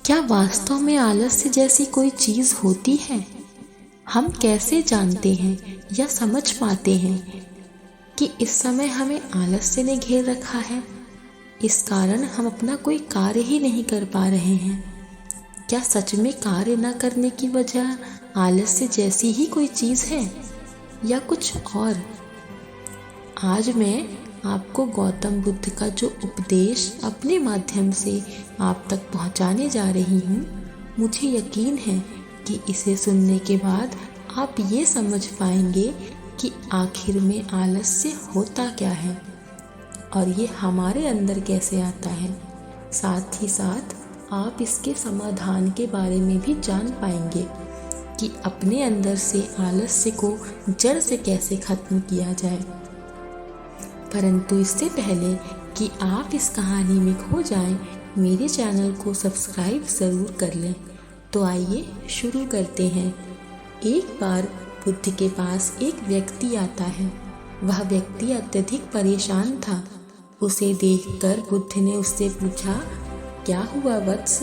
क्या वास्तव में आलस्य जैसी कोई चीज़ होती है? हम कैसे जानते हैं या समझ पाते हैं कि इस समय हमें आलस्य ने घेर रखा है? इस कारण हम अपना कोई कार्य ही नहीं कर पा रहे हैं। क्या सच में कार्य न करने की वजह आलस्य जैसी ही कोई चीज़ है या कुछ और? आज मैं आपको गौतम बुद्ध का जो उपदेश अपने माध्यम से आप तक पहुंचाने जा रही हूँ, मुझे यकीन है कि इसे सुनने के बाद आप ये समझ पाएंगे कि आखिर में आलस्य होता क्या है और ये हमारे अंदर कैसे आता है। साथ ही साथ आप इसके समाधान के बारे में भी जान पाएंगे कि अपने अंदर से आलस्य को जड़ से कैसे खत्म किया जाए। परंतु इससे पहले कि आप इस कहानी में खो जाएं, मेरे चैनल को सब्सक्राइब ज़रूर कर लें। तो आइए शुरू करते हैं। एक बार बुद्ध के पास एक व्यक्ति आता है। वह व्यक्ति अत्यधिक परेशान था। उसे देखकर बुद्ध ने उससे पूछा, क्या हुआ वत्स?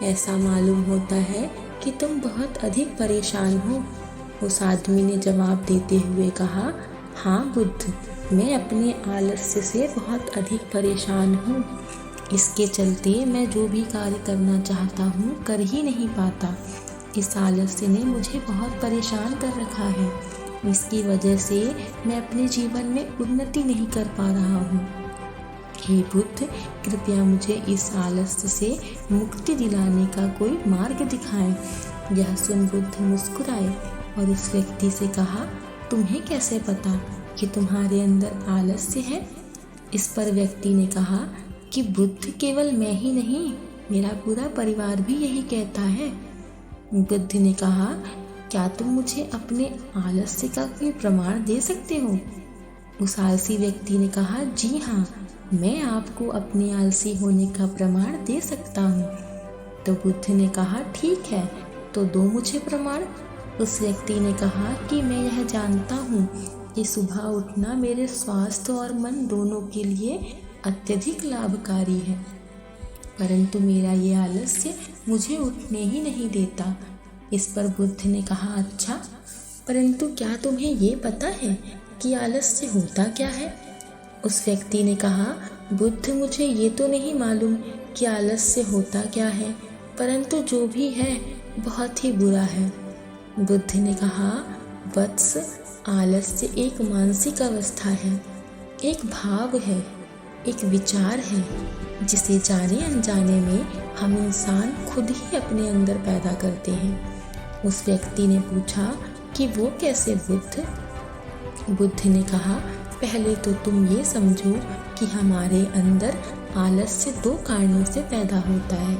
ऐसा मालूम होता है कि तुम बहुत अधिक परेशान हो। उस आदमी ने जवाब देते हुए कहा, हाँ बुद्ध, मैं अपने आलस्य से बहुत अधिक परेशान हूँ। इसके चलते मैं जो भी कार्य करना चाहता हूँ कर ही नहीं पाता। इस आलस्य ने मुझे बहुत परेशान कर रखा है। इसकी वजह से मैं अपने जीवन में उन्नति नहीं कर पा रहा हूँ। हे बुद्ध, कृपया मुझे इस आलस्य से मुक्ति दिलाने का कोई मार्ग दिखाएं। यह सुन बुद्ध मुस्कुराए और उस व्यक्ति से कहा, तुम्हें कैसे पता कि तुम्हारे अंदर आलस्य है? इस पर व्यक्ति ने कहा कि बुद्ध, केवल मैं ही नहीं, मेरा पूरा परिवार भी यही कहता है। बुद्ध ने कहा, क्या तुम मुझे अपने आलस्य का कोई प्रमाण दे सकते हो? उस आलसी व्यक्ति ने कहा, जी हाँ, मैं आपको अपने आलसी होने का प्रमाण दे सकता हूँ। तो बुद्ध ने कहा, ठीक है, तो दो मुझे प्रमाण। उस व्यक्ति ने कहा कि मैं यह जानता हूँ कि सुबह उठना मेरे स्वास्थ्य और मन दोनों के लिए अत्यधिक लाभकारी है, परंतु मेरा ये आलस्य मुझे उठने ही नहीं देता। इस पर बुद्ध ने कहा, अच्छा, परंतु क्या तुम्हें ये पता है कि आलस्य होता क्या है? उस व्यक्ति ने कहा, बुद्ध, मुझे ये तो नहीं मालूम कि आलस्य होता क्या है, परंतु जो भी है बहुत ही बुरा है। बुद्ध ने कहा, वत्स, आलस्य एक मानसिक अवस्था है, एक भाव है, एक विचार है, जिसे जाने अनजाने में हम इंसान खुद ही अपने अंदर पैदा करते हैं। उस व्यक्ति ने पूछा कि वो कैसे बुद्ध? बुद्ध ने कहा, पहले तो तुम ये समझो कि हमारे अंदर आलस्य दो कारणों से पैदा होता है।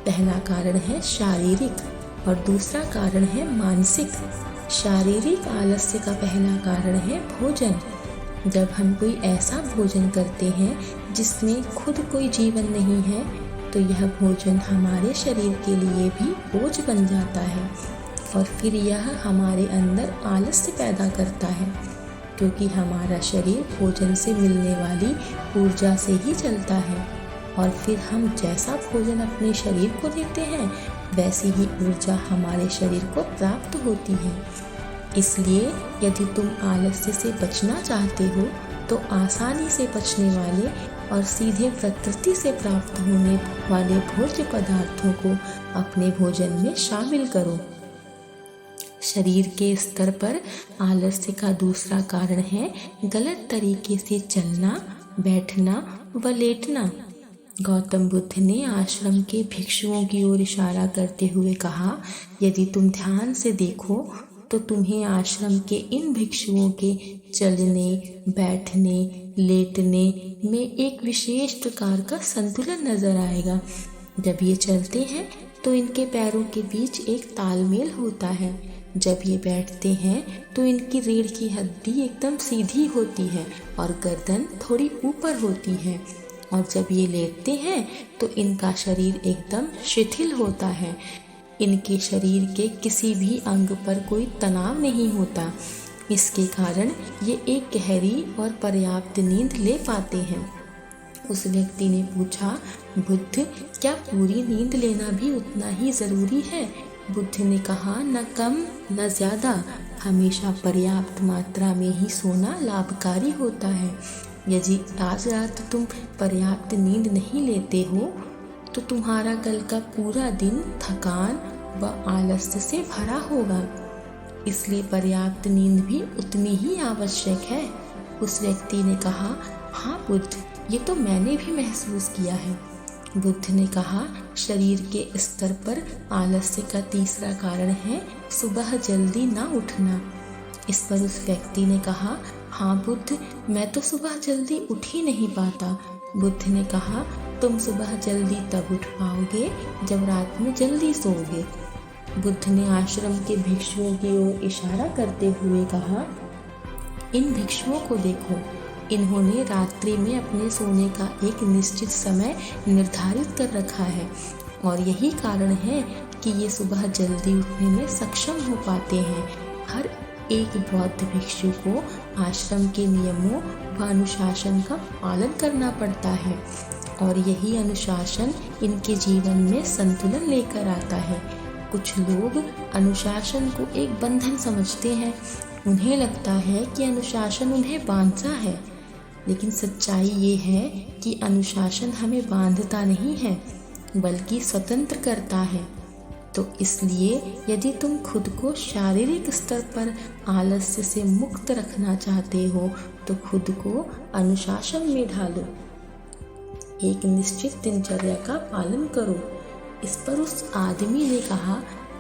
पहला कारण है शारीरिक और दूसरा कारण है मानसिक। शारीरिक आलस्य का पहला कारण है भोजन। जब हम कोई ऐसा भोजन करते हैं जिसमें खुद कोई जीवन नहीं है, तो यह भोजन हमारे शरीर के लिए भी बोझ बन जाता है और फिर यह हमारे अंदर आलस्य पैदा करता है, क्योंकि हमारा शरीर भोजन से मिलने वाली ऊर्जा से ही चलता है और फिर हम जैसा भोजन अपने शरीर को देते हैं वैसी ही ऊर्जा हमारे शरीर को प्राप्त होती है। इसलिए यदि तुम आलस्य से बचना चाहते हो तो आसानी से पचने वाले और सीधे प्रकृति से प्राप्त होने वाले भोज्य पदार्थों को अपने भोजन में शामिल करो। शरीर के स्तर पर आलस्य का दूसरा कारण है गलत तरीके से चलना, बैठना व लेटना। गौतम बुद्ध ने आश्रम के भिक्षुओं की ओर इशारा करते हुए कहा, यदि तुम ध्यान से देखो तो तुम्हें आश्रम के इन भिक्षुओं के चलने, बैठने, लेटने में एक विशेष प्रकार का संतुलन नजर आएगा। जब ये चलते हैं तो इनके पैरों के बीच एक तालमेल होता है। जब ये बैठते हैं तो इनकी रीढ़ की हड्डी एकदम सीधी होती है और गर्दन थोड़ी ऊपर होती है, और जब ये लेटते हैं तो इनका शरीर एकदम शिथिल होता है। इनके शरीर के किसी भी अंग पर कोई तनाव नहीं होता। इसके कारण ये एक गहरी और पर्याप्त नींद ले पाते हैं। उस व्यक्ति ने पूछा, बुद्ध, क्या पूरी नींद लेना भी उतना ही ज़रूरी है? बुद्ध ने कहा, न कम न ज़्यादा, हमेशा पर्याप्त मात्रा में ही सोना लाभकारी होता है। यदि आज रात तुम पर्याप्त नींद नहीं लेते हो तो तुम्हारा कल का पूरा दिन थकान व आलस्य से भरा होगा। इसलिए पर्याप्त नींद भी उतनी ही आवश्यक है। उस व्यक्ति ने कहा, हाँ बुद्ध, ये तो मैंने भी महसूस किया है। बुद्ध ने कहा, शरीर के स्तर पर आलस्य का तीसरा कारण है सुबह जल्दी ना उठना। इस पर उस व्यक्ति ने कहा, हाँ बुद्ध, मैं तो सुबह जल्दी उठ ही नहीं पाता। बुद्ध ने कहा, तुम सुबह जल्दी तब उठ पाओगे जब रात में जल्दी सोओगे। बुद्ध ने आश्रम के भिक्षुओं की ओर इशारा करते हुए कहा, इन भिक्षुओं को देखो, इन्होंने रात्रि में अपने सोने का एक निश्चित समय निर्धारित कर रखा है और यही कारण है कि ये सुबह जल्दी उठने में सक्षम हो पाते हैं। हर एक बौद्ध भिक्षु को आश्रम के नियमों व अनुशासन का पालन करना पड़ता है और यही अनुशासन इनके जीवन में संतुलन लेकर आता है। कुछ लोग अनुशासन को एक बंधन समझते हैं। उन्हें लगता है कि अनुशासन उन्हें बांधता है, लेकिन सच्चाई ये है कि अनुशासन हमें बांधता नहीं है बल्कि स्वतंत्र करता है। तो इसलिए यदि तुम खुद को शारीरिक स्तर पर आलस्य से मुक्त रखना चाहते हो तो खुद को अनुशासन में ढालो। एक निश्चित दिनचर्या का पालन करो। इस पर उस आदमी ने कहा,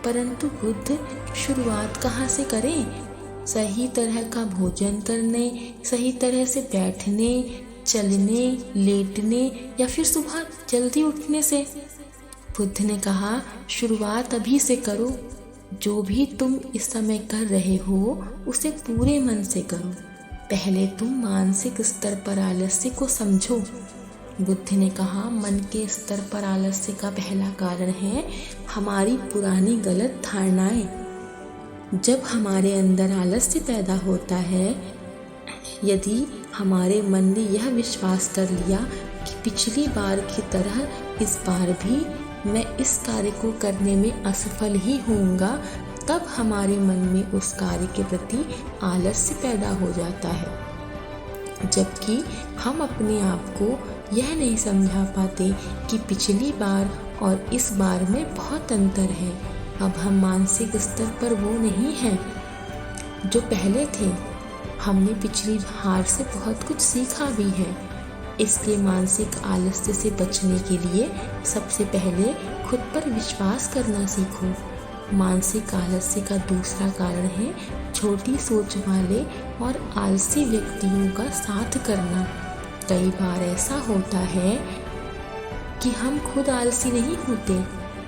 परंतु बुद्ध, शुरुआत कहाँ से करें? सही तरह का भोजन करने, सही तरह से बैठने, चलने, लेटने या फिर सुबह जल्दी उठने से? बुद्ध ने कहा, शुरुआत अभी से करो। जो भी तुम इस समय कर रहे हो उसे पूरे मन से करो। पहले तुम मानसिक स्तर पर आलस्य को समझो। बुद्ध ने कहा, मन के स्तर पर आलस्य का पहला कारण है हमारी पुरानी गलत धारणाएं। जब हमारे अंदर आलस्य पैदा होता है, यदि हमारे मन ने यह विश्वास कर लिया कि पिछली बार की तरह इस बार भी मैं इस कार्य को करने में असफल ही होऊंगा, तब हमारे मन में उस कार्य के प्रति आलस्य पैदा हो जाता है। जबकि हम अपने आप को यह नहीं समझा पाते कि पिछली बार और इस बार में बहुत अंतर है। अब हम मानसिक स्तर पर वो नहीं हैं जो पहले थे। हमने पिछली हार से बहुत कुछ सीखा भी है। इसलिए मानसिक आलस्य से बचने के लिए सबसे पहले खुद पर विश्वास करना सीखो। मानसिक आलस्य का दूसरा कारण है छोटी सोच वाले और आलसी व्यक्तियों का साथ करना। कई बार ऐसा होता है कि हम खुद आलसी नहीं होते,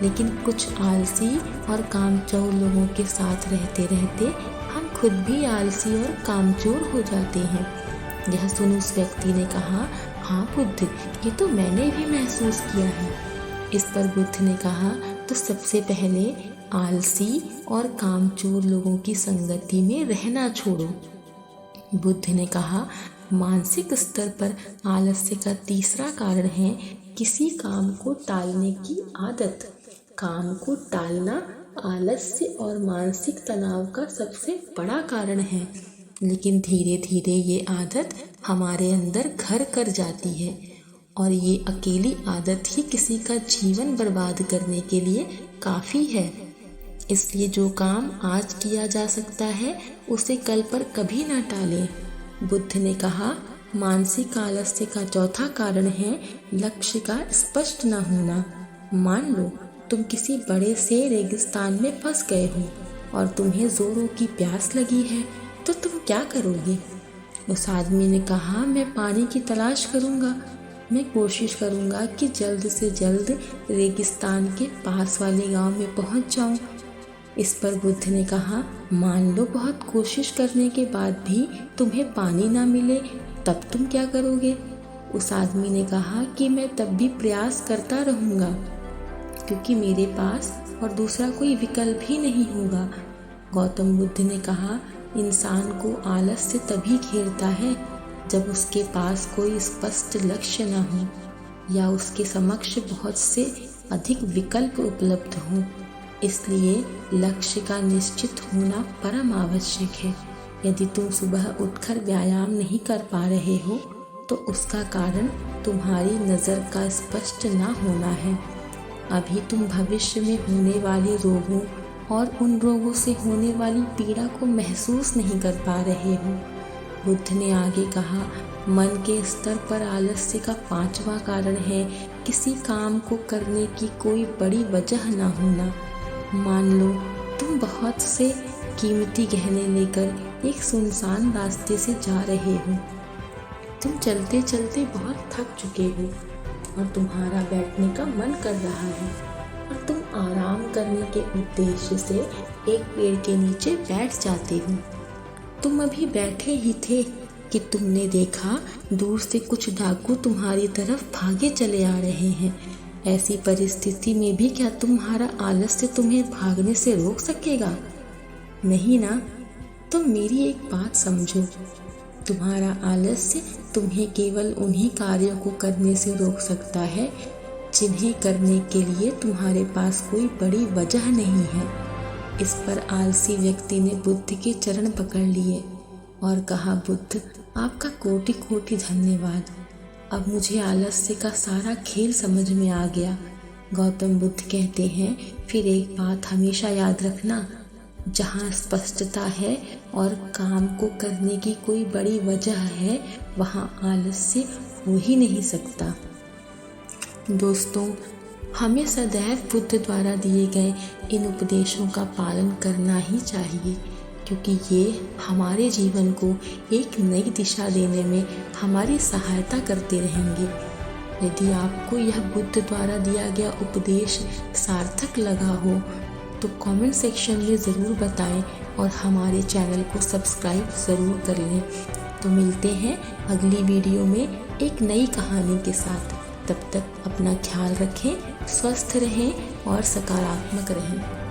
लेकिन कुछ आलसी और कामचोर लोगों के साथ रहते रहते हम खुद भी आलसी और कामचोर हो जाते हैं। यह सुन उस व्यक्ति ने कहा, हाँ बुद्ध, ये तो मैंने भी महसूस किया है। इस पर बुद्ध ने कहा, तो सबसे पहले आलसी और कामचोर लोगों की संगति में रहना छोड़ो। बुद्ध ने कहा, मानसिक स्तर पर आलस्य का तीसरा कारण है किसी काम को टालने की आदत। काम को टालना आलस्य और मानसिक तनाव का सबसे बड़ा कारण है, लेकिन धीरे धीरे ये आदत हमारे अंदर घर कर जाती है और ये अकेली आदत ही किसी का जीवन बर्बाद करने के लिए काफ़ी है। इसलिए जो काम आज किया जा सकता है उसे कल पर कभी ना टालें। बुद्ध ने कहा, मानसिक आलस्य का चौथा कारण है लक्ष्य का स्पष्ट न होना। मान लो तुम किसी बड़े से रेगिस्तान में फंस गए हो और तुम्हें जोरों की प्यास लगी है, तो तुम क्या करोगे? उस आदमी ने कहा, मैं पानी की तलाश करूँगा। मैं कोशिश करूँगा कि जल्द से जल्द रेगिस्तान के पास वाले गांव में पहुँच जाऊँ। इस पर बुद्ध ने कहा, मान लो बहुत कोशिश करने के बाद भी तुम्हें पानी ना मिले, तब तुम क्या करोगे? उस आदमी ने कहा कि मैं तब भी प्रयास करता रहूँगा, क्योंकि मेरे पास और दूसरा कोई विकल्प ही नहीं होगा। गौतम बुद्ध ने कहा, इंसान को आलस्य तभी घेरता है जब उसके पास कोई स्पष्ट लक्ष्य न हो या उसके समक्ष बहुत से अधिक विकल्प उपलब्ध हों। इसलिए लक्ष्य का निश्चित होना परम आवश्यक है। यदि तुम सुबह उठकर व्यायाम नहीं कर पा रहे हो तो उसका कारण तुम्हारी नज़र का स्पष्ट न होना है। अभी तुम भविष्य में होने वाले रोगों और उन रोगों से होने वाली पीड़ा को महसूस नहीं कर पा रहे हो। बुद्ध ने आगे कहा, मन के स्तर पर आलस्य का 5वां कारण है किसी काम को करने की कोई बड़ी वजह न होना। मान लो तुम बहुत से कीमती गहने लेकर एक सुनसान रास्ते से जा रहे हो। तुम चलते चलते बहुत थक चुके हो और तुम्हारा बैठने का मन कर रहा है और तुम आराम करने के उद्देश्य से एक पेड़ के नीचे बैठ जाते हो। तुम अभी बैठे ही थे कि तुमने देखा दूर से कुछ डाकू तुम्हारी तरफ भागे चले आ रहे हैं। ऐसी परिस्थिति में भी क्या तुम्हारा आलस्य तुम्हें भागने से रोक सकेगा? नहीं ना। तो मेरी एक बात समझो, तुम्हारा आलस्य तुम्हें केवल उन्हीं कार्यों को करने से रोक सकता है जिन्हें करने के लिए तुम्हारे पास कोई बड़ी वजह नहीं है। इस पर आलसी व्यक्ति ने बुद्ध के चरण पकड़ लिए और कहा, बुद्ध आपका कोटि कोटि धन्यवाद। अब मुझे आलस्य का सारा खेल समझ में आ गया। गौतम बुद्ध कहते हैं, फिर एक बात हमेशा याद रखना, जहाँ स्पष्टता है और काम को करने की कोई बड़ी वजह है वहाँ आलस्य हो ही नहीं सकता। दोस्तों, हमें सदैव बुद्ध द्वारा दिए गए इन उपदेशों का पालन करना ही चाहिए, क्योंकि ये हमारे जीवन को एक नई दिशा देने में हमारी सहायता करते रहेंगे। यदि आपको यह बुद्ध द्वारा दिया गया उपदेश सार्थक लगा हो तो कमेंट सेक्शन में ज़रूर बताएं और हमारे चैनल को सब्सक्राइब ज़रूर कर लें। तो मिलते हैं अगली वीडियो में एक नई कहानी के साथ। तब तक अपना ख्याल रखें, स्वस्थ रहें और सकारात्मक रहें।